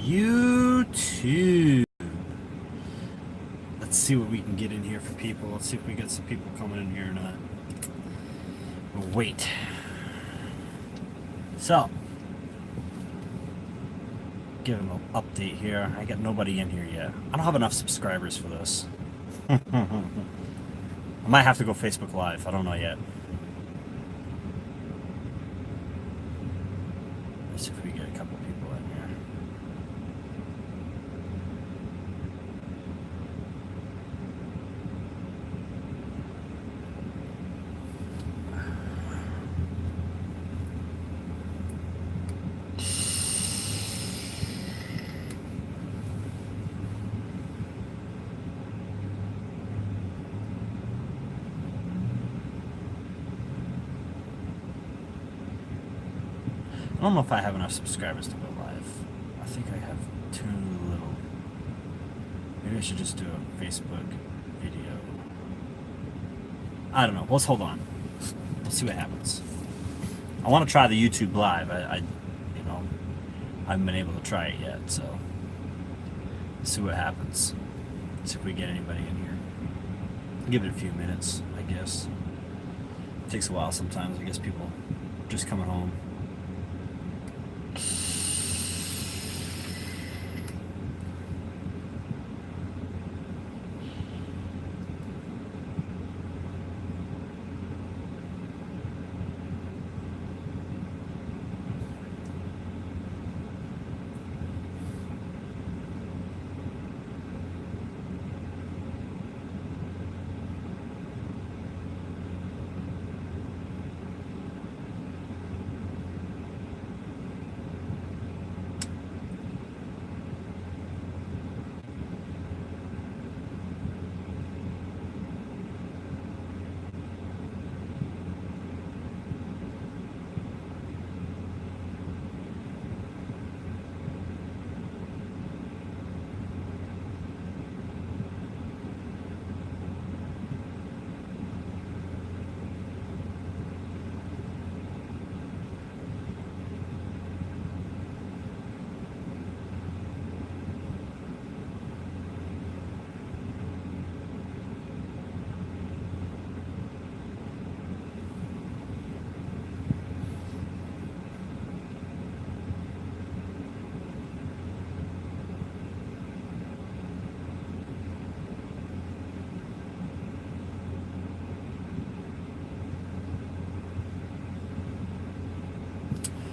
YouTube. Let's see what we can get in here for people. Let's see if we get some people coming in here or not. We'll wait. So, give them an update here. I got nobody in here yet. I don't have enough subscribers for this. I might have to go Facebook Live. I don't know yet. Let's see if we get a couple people in here. I don't know if I have enough subscribers to go live. I think I have too little. Maybe I should just do a Facebook video. I don't know. Let's hold on. Let's see what happens. I want to try the YouTube live. I haven't been able to try it yet, so let's see what happens. See if we get anybody in here. Give it a few minutes, I guess. It takes a while sometimes. I guess people just coming home.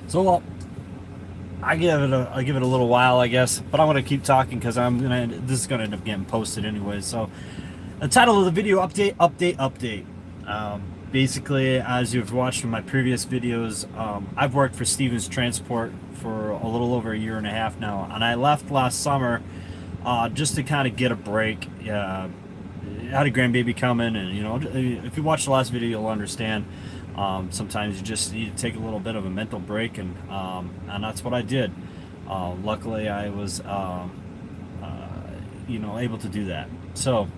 So, well, I give it a little while, I guess, but I'm gonna keep talking because this is gonna end up getting posted anyway. So, the title of the video: update. Basically, as you've watched from my previous videos, I've worked for Stevens Transport for a little over a year and a half now, and I left last summer just to kind of get a break. I had a grandbaby coming, and if you watch the last video, you'll understand. Sometimes you just need to take a little bit of a mental break, and that's what I did. Luckily, I was able to do that. So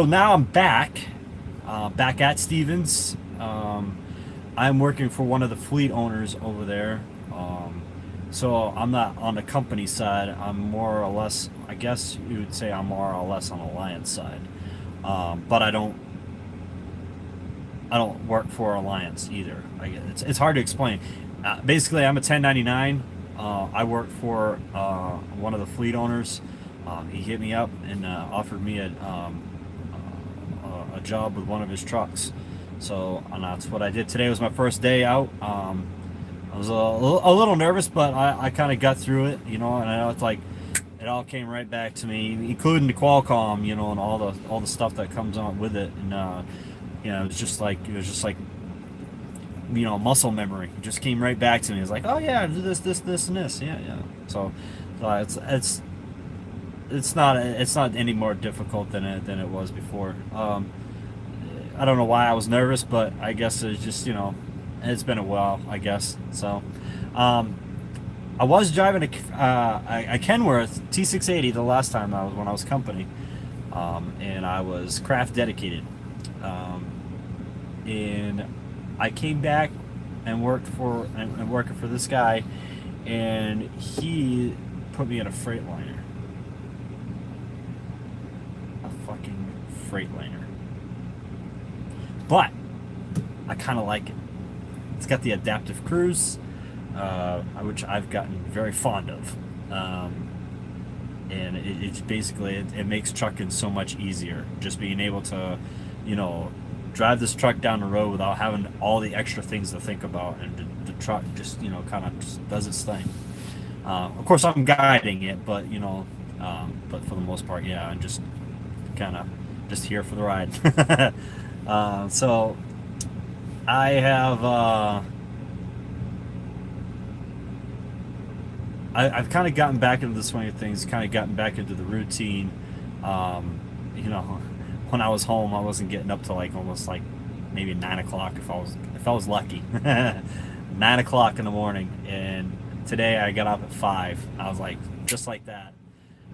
now I'm back at Stevens. I'm working for one of the fleet owners over there. So I'm not on the company side. I'm more or less, I guess you would say I'm more or less on Alliance side. But I don't work for Alliance either. It's hard to explain. Basically, I'm a 1099. I work for one of the fleet owners. He hit me up and offered me a job with one of his trucks. So and that's what I did. Today was my first day out. I was a little nervous, but I kind of got through it, and I know it's like it all came right back to me, including the Qualcomm, and all the stuff that comes on with it, and it was just like muscle memory. It just came right back to me. It's like, oh yeah, do this, and this, yeah. So it's not any more difficult than it was before. I don't know why I was nervous, but I guess it's just it's been a while, I guess. So I was driving a Kenworth T680 the last time when I was company, and I was craft dedicated, and I came back and working for this guy, and he put me in a Freightliner. A fucking Freightliner. But I kind of like it. It's got the adaptive cruise, which I've gotten very fond of. And it's basically, it makes trucking so much easier. Just being able to, you know, drive this truck down the road without having all the extra things to think about, and the truck just, you know, kind of just does its thing. Of course, I'm guiding it, but you know, but for the most part, yeah, I'm just kind of just here for the ride. So I have I've kind of gotten back into the swing of things, kind of gotten back into the routine. You know, when I was home, I wasn't getting up to like almost like maybe 9 o'clock if I was lucky. 9 o'clock in the morning, and today I got up at 5. I was like, just like that.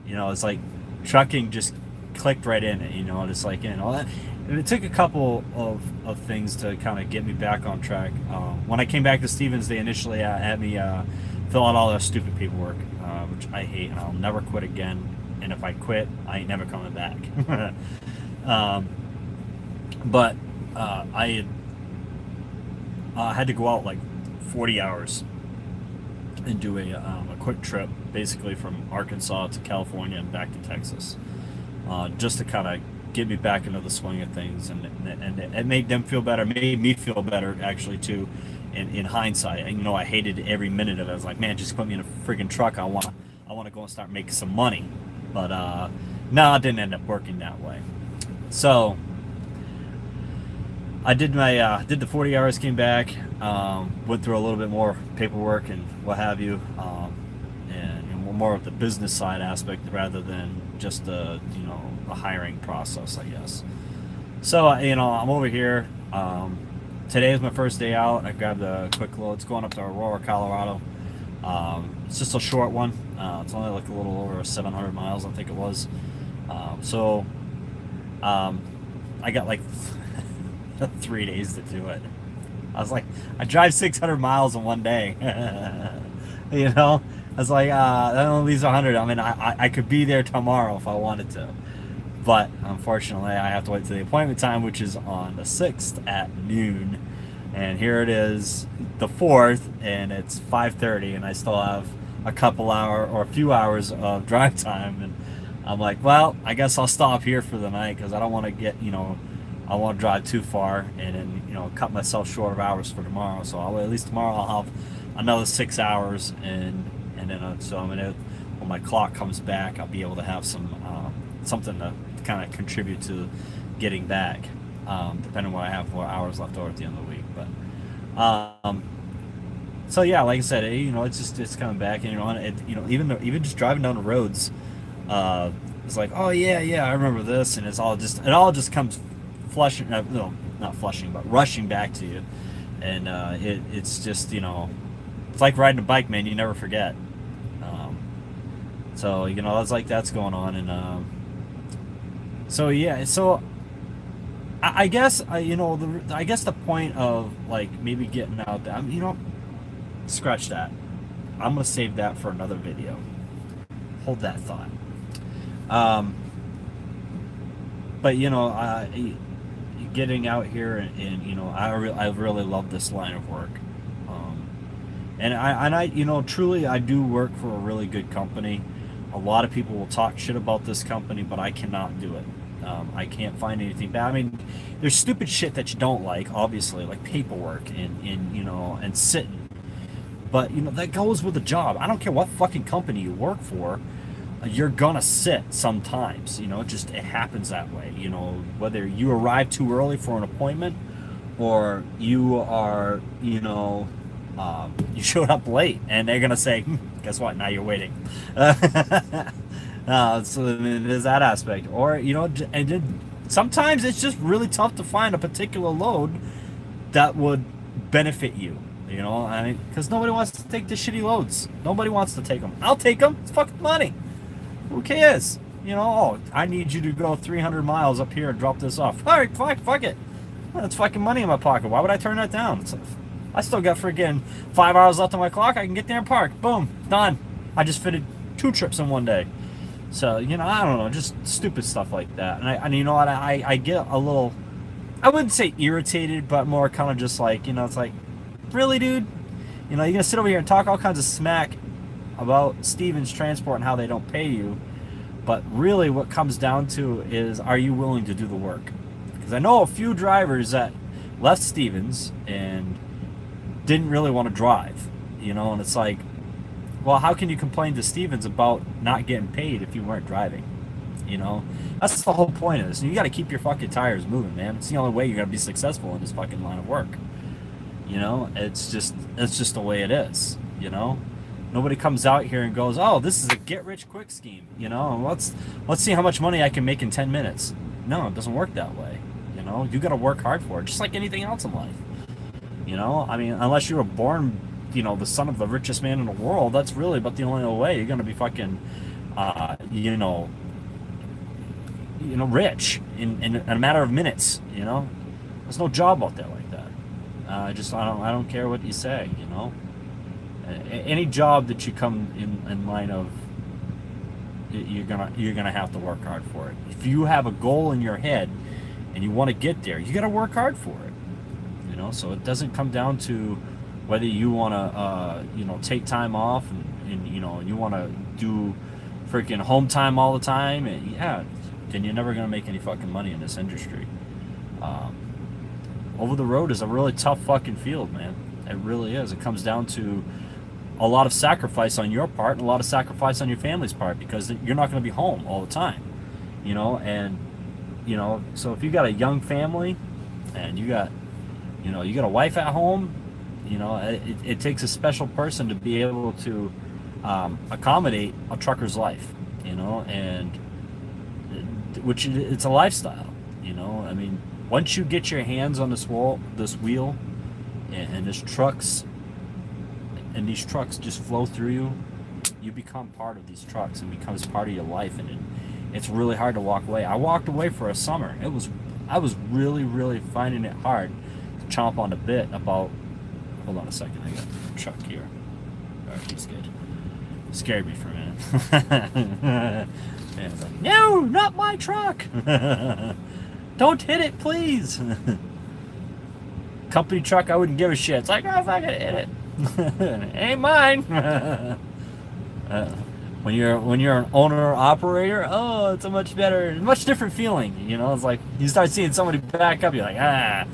You know, it's like trucking just clicked right in it. You know, it's like, you know, and it took a couple of things to kind of get me back on track. When I came back to Stevens, they initially had me fill out all that stupid paperwork, which I hate, and I'll never quit again. And if I quit, I ain't never coming back. But I had to go out like 40 hours and do a quick trip, basically from Arkansas to California and back to Texas, just to kind of get me back into the swing of things, and it made them feel better, made me feel better actually too. In hindsight, and you know, I hated every minute of it. I was like, man, just put me in a friggin' truck. I want to go and start making some money. But no, it didn't end up working that way. So I did my did the 40 hours, came back, went through a little bit more paperwork and what have you, and more of the business side aspect rather than just the, you know, the hiring process, I guess. So you know, I'm over here. Today is my first day out. I grabbed a quick load. It's going up to Aurora, Colorado. It's just a short one. It's only like a little over 700 miles, I think it was. I got like 3 days to do it. I was like, I drive 600 miles in one day. You know, I was like, that only leaves 100. I mean, I could be there tomorrow if I wanted to. But unfortunately, I have to wait till the appointment time, which is on the 6th at noon. And here it is, the 4th, and it's 5:30, and I still have a few hours of drive time. And I'm like, well, I guess I'll stop here for the night because I don't want to get, you know, I want to drive too far and then, you know, cut myself short of hours for tomorrow. So at least tomorrow I'll have another 6 hours, and then so I'm gonna, when my clock comes back, I'll be able to have some something to kind of contribute to getting back, depending on what I have, what hours left over at the end of the week. But so yeah, like I said, you know, it's coming back, and you know, even just driving down the roads, it's like, oh yeah, I remember this, and it all just comes flushing, no, not flushing, but rushing back to you, and it's just, you know, it's like riding a bike, man. You never forget. So you know, it's like that's going on, and so yeah, so I guess you know, I guess the point of like maybe getting out there, you know, scratch that. I'm gonna save that for another video. Hold that thought. But you know, getting out here and you know, I really love this line of work. And I you know, truly I do work for a really good company. A lot of people will talk shit about this company, but I cannot do it. I can't find anything bad. I mean, there's stupid shit that you don't like, obviously, like paperwork and you know, and sitting. But you know, that goes with the job. I don't care what fucking company you work for, you're gonna sit sometimes. You know, it happens that way. You know, whether you arrive too early for an appointment, or you are, you know, you showed up late, and they're gonna say, guess what? Now you're waiting. So there's that aspect, or you know, and sometimes it's just really tough to find a particular load that would benefit you. You know, I mean, because nobody wants to take the shitty loads. Nobody wants to take them. I'll take them. It's fucking money. Who cares? You know, oh, I need you to go 300 miles up here and drop this off. All right, fuck it. That's fucking money in my pocket. Why would I turn that down? I still got freaking 5 hours left on my clock. I can get there and park. Boom, done. I just fitted 2 trips in one day. So, you know, I don't know, just stupid stuff like that. And you know what, I get a little, I wouldn't say irritated, but more kind of just like, you know, it's like, really, dude? You know, you're going to sit over here and talk all kinds of smack about Stevens Transport and how they don't pay you. But really what comes down to is, are you willing to do the work? Because I know a few drivers that left Stevens and didn't really want to drive, you know, and it's like, well, how can you complain to Stevens about not getting paid if you weren't driving? You know, that's the whole point of this. You got to keep your fucking tires moving, man. It's the only way you're gonna be successful in this fucking line of work. You know, it's just the way it is. You know, nobody comes out here and goes, "Oh, this is a get-rich-quick scheme." You know, and let's see how much money I can make in 10 minutes. No, it doesn't work that way. You know, you got to work hard for it, just like anything else in life. You know, I mean, unless you were born, you know, the son of the richest man in the world, that's really about the only way you're gonna be fucking, you know, rich in a matter of minutes. You know, there's no job out there like that. I don't care what you say. You know, any job that you come in line of, you're gonna have to work hard for it. If you have a goal in your head and you want to get there, you got to work hard for it. You know, so it doesn't come down to whether you want to, you know, take time off and you know, you want to do freaking home time all the time. And yeah, then you're never going to make any fucking money in this industry. Over the road is a really tough fucking field, man. It really is. It comes down to a lot of sacrifice on your part and a lot of sacrifice on your family's part, because you're not going to be home all the time, you know. And you know, so if you got a young family and you got a wife at home, you know, it takes a special person to be able to accommodate a trucker's life, you know, and which it's a lifestyle, you know. I mean, once you get your hands on this wheel, and these trucks just flow through you, you become part of these trucks and becomes part of your life, and it's really hard to walk away. I walked away for a summer. I was really, really finding it hard to chomp on the bit about. Hold on a second, I got Chuck here. Alright, he's good. Scared me for a minute. And it's like, no, not my truck! Don't hit it, please! Company truck, I wouldn't give a shit. It's like, oh, if I could hit it. It ain't mine! When you're an owner or operator, oh, it's a much different feeling. You know, it's like you start seeing somebody back up, you're like, ah,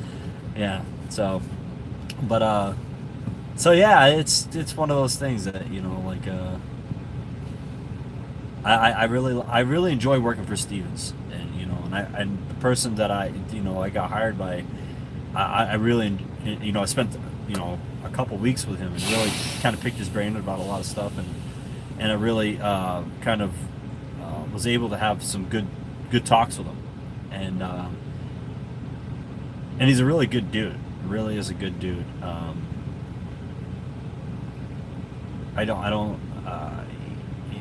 yeah. So, but so yeah, it's one of those things that, you know, like I really enjoy working for Stevens, and you know, and the person that I got hired by, I really, you know, I spent, you know, a couple weeks with him and really kind of picked his brain about a lot of stuff, and I really kind of was able to have some good talks with him, and he's a really good dude. Really is a good dude.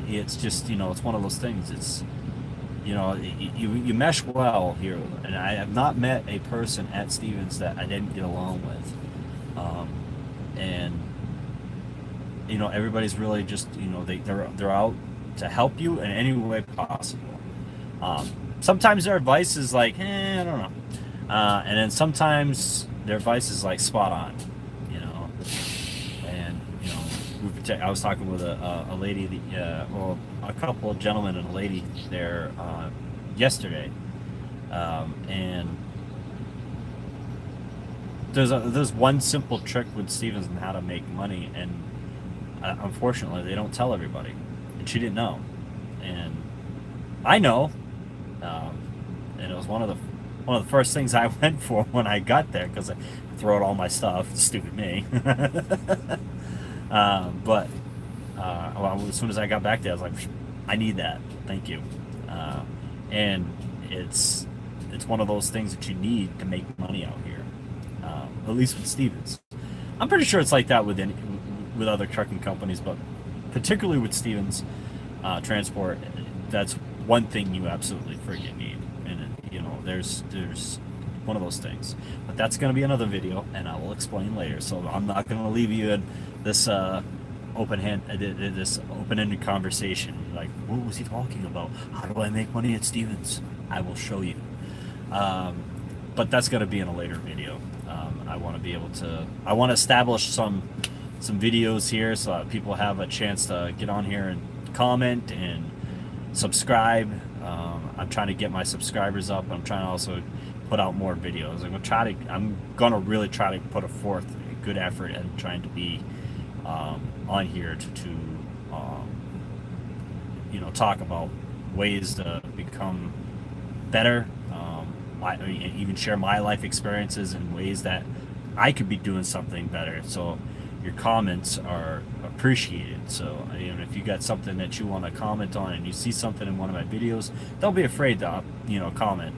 It's just, you know, it's one of those things. It's, you know, you mesh well here, and I have not met a person at Stevens that I didn't get along with, and you know, everybody's really just, you know, they're out to help you in any way possible. Sometimes their advice is like, I don't know, and then sometimes their advice is like spot on, you know. And you know, I was talking with a lady, well, a couple of gentlemen and a lady there yesterday, and there's one simple trick with Stevens on how to make money, and unfortunately they don't tell everybody, and she didn't know, and I know, and it was one of the first things I went for when I got there, because I threw out all my stuff. Stupid me. But well, as soon as I got back there, I was like, I need that. Thank you. And it's one of those things that you need to make money out here. At least with Stevens. I'm pretty sure it's like that with other trucking companies, but particularly with Stevens Transport, that's one thing you absolutely freaking need. And you know, there's one of those things. But that's going to be another video, and I will explain later. So I'm not going to leave you in this this open-ended conversation. Like, what was he talking about? How do I make money at Stevens? I will show you. But that's going to be in a later video. I want to be able to. I want to establish some videos here so that people have a chance to get on here and comment and subscribe. I'm trying to get my subscribers up. I'm trying to also put out more videos. I'm gonna really try to put forth a good effort at trying to be on here to talk about ways to become better. I even share my life experiences and ways that I could be doing something better. So your comments are appreciated. So if you got something that you want to comment on and you see something in one of my videos, don't be afraid to comment.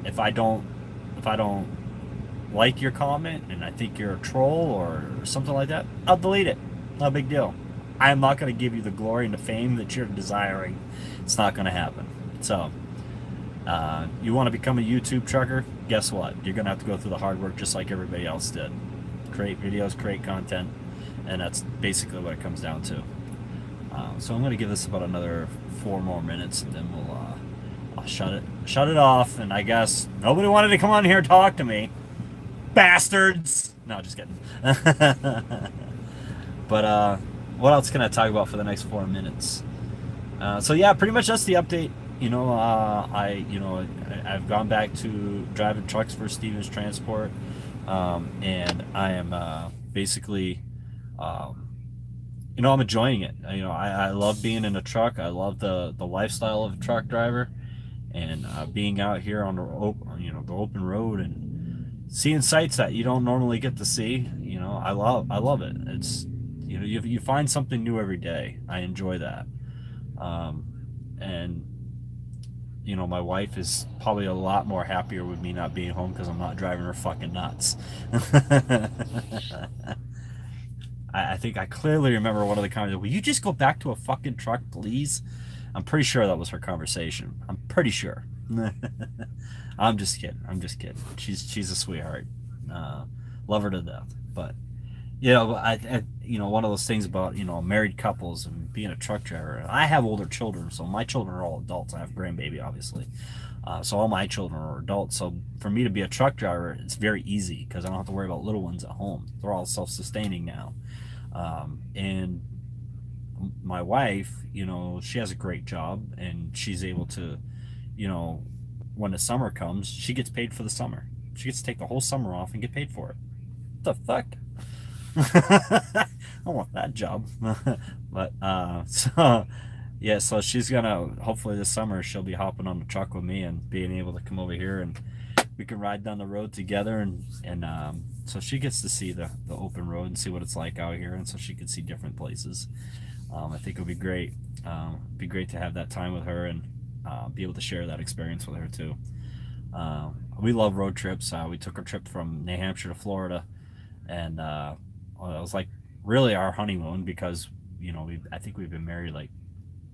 If I don't like your comment and I think you're a troll or something like that, I'll delete it. No big deal. I am not going to give you the glory and the fame that you're desiring. It's not going to happen. So you want to become a YouTube trucker? Guess what? You're going to have to go through the hard work just like everybody else did. Create videos, create content, and that's basically what it comes down to. So I'm going to give this about another 4 more minutes, and then I'll shut it off. And I guess nobody wanted to come on here and talk to me, bastards. No, just kidding. But what else can I talk about for the next 4 minutes? So yeah, pretty much that's the update. I've gone back to driving trucks for Stevens Transport, and I am basically, I'm enjoying it. I love being in a truck. I love the lifestyle of a truck driver, and being out here on the open road and seeing sights that you don't normally get to see. I love it. It's you find something new every day. I enjoy that, and my wife is probably a lot more happier with me not being home because I'm not driving her fucking nuts. I think I clearly remember one of the comments. Will you just go back to a fucking truck, please? I'm pretty sure that was her conversation. I'm pretty sure. I'm just kidding. She's a sweetheart. Love her to death. But one of those things about married couples and being a truck driver. I have older children, so my children are all adults. I have a grandbaby, obviously, so all my children are adults. So for me to be a truck driver, it's very easy because I don't have to worry about little ones at home. They're all self-sustaining now, and my wife, she has a great job, and she's able to, when the summer comes, she gets paid for the summer. She gets to take the whole summer off and get paid for it. What the fuck? I want that job. But so she's gonna, hopefully this summer she'll be hopping on the truck with me and being able to come over here and we can ride down the road together, and so she gets to see the open road and see what it's like out here, and so she can see different places. I think it would be great. Be great to have that time with her and be able to share that experience with her too. We love road trips. We took a trip from New Hampshire to Florida, and it was like really our honeymoon because I think we've been married like,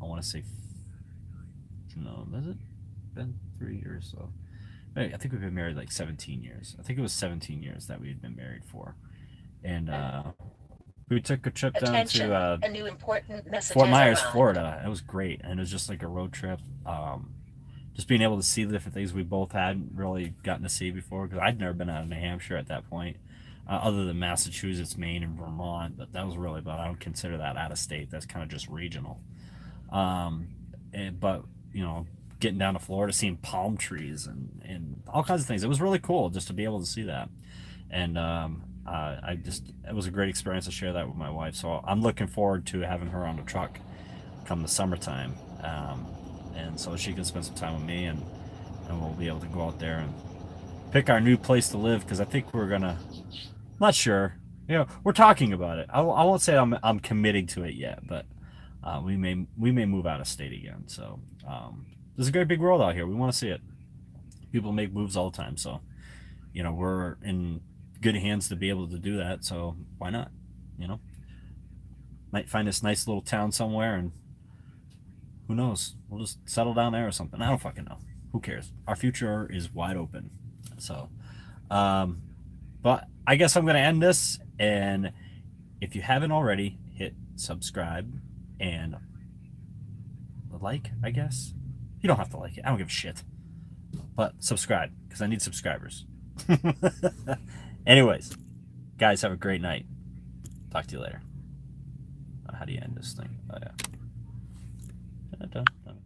I want to say, no, has it been 3 years? So I think we've been married like 17 years. I think it was 17 years that we had been married for, and we took a trip down to a new important message Fort Myers, Florida. It was great, and it was just like a road trip. Just being able to see the different things we both hadn't really gotten to see before, because I'd never been out of New Hampshire at that point, other than Massachusetts, Maine, and Vermont. But that was really about, I don't consider that out of state. That's kind of just regional. But getting down to Florida, seeing palm trees and all kinds of things, it was really cool just to be able to see that. And it was a great experience to share that with my wife. So I'm looking forward to having her on the truck come the summertime. And so she can spend some time with me, and we'll be able to go out there and pick our new place to live, because I think we're gonna, not sure, we're talking about it. I won't say I'm committing to it yet, but we may move out of state again. So there's a great big world out here. We want to see it. People make moves all the time, so we're in good hands to be able to do that. So why not? Might find this nice little town somewhere, and who knows? We'll just settle down there or something. I don't fucking know. Who cares? Our future is wide open. So, but I guess I'm going to end this. And if you haven't already, hit subscribe and like, I guess. You don't have to like it. I don't give a shit. But subscribe, because I need subscribers. Anyways, guys, have a great night. Talk to you later. How do you end this thing? Oh, yeah. Dun, dun, dun.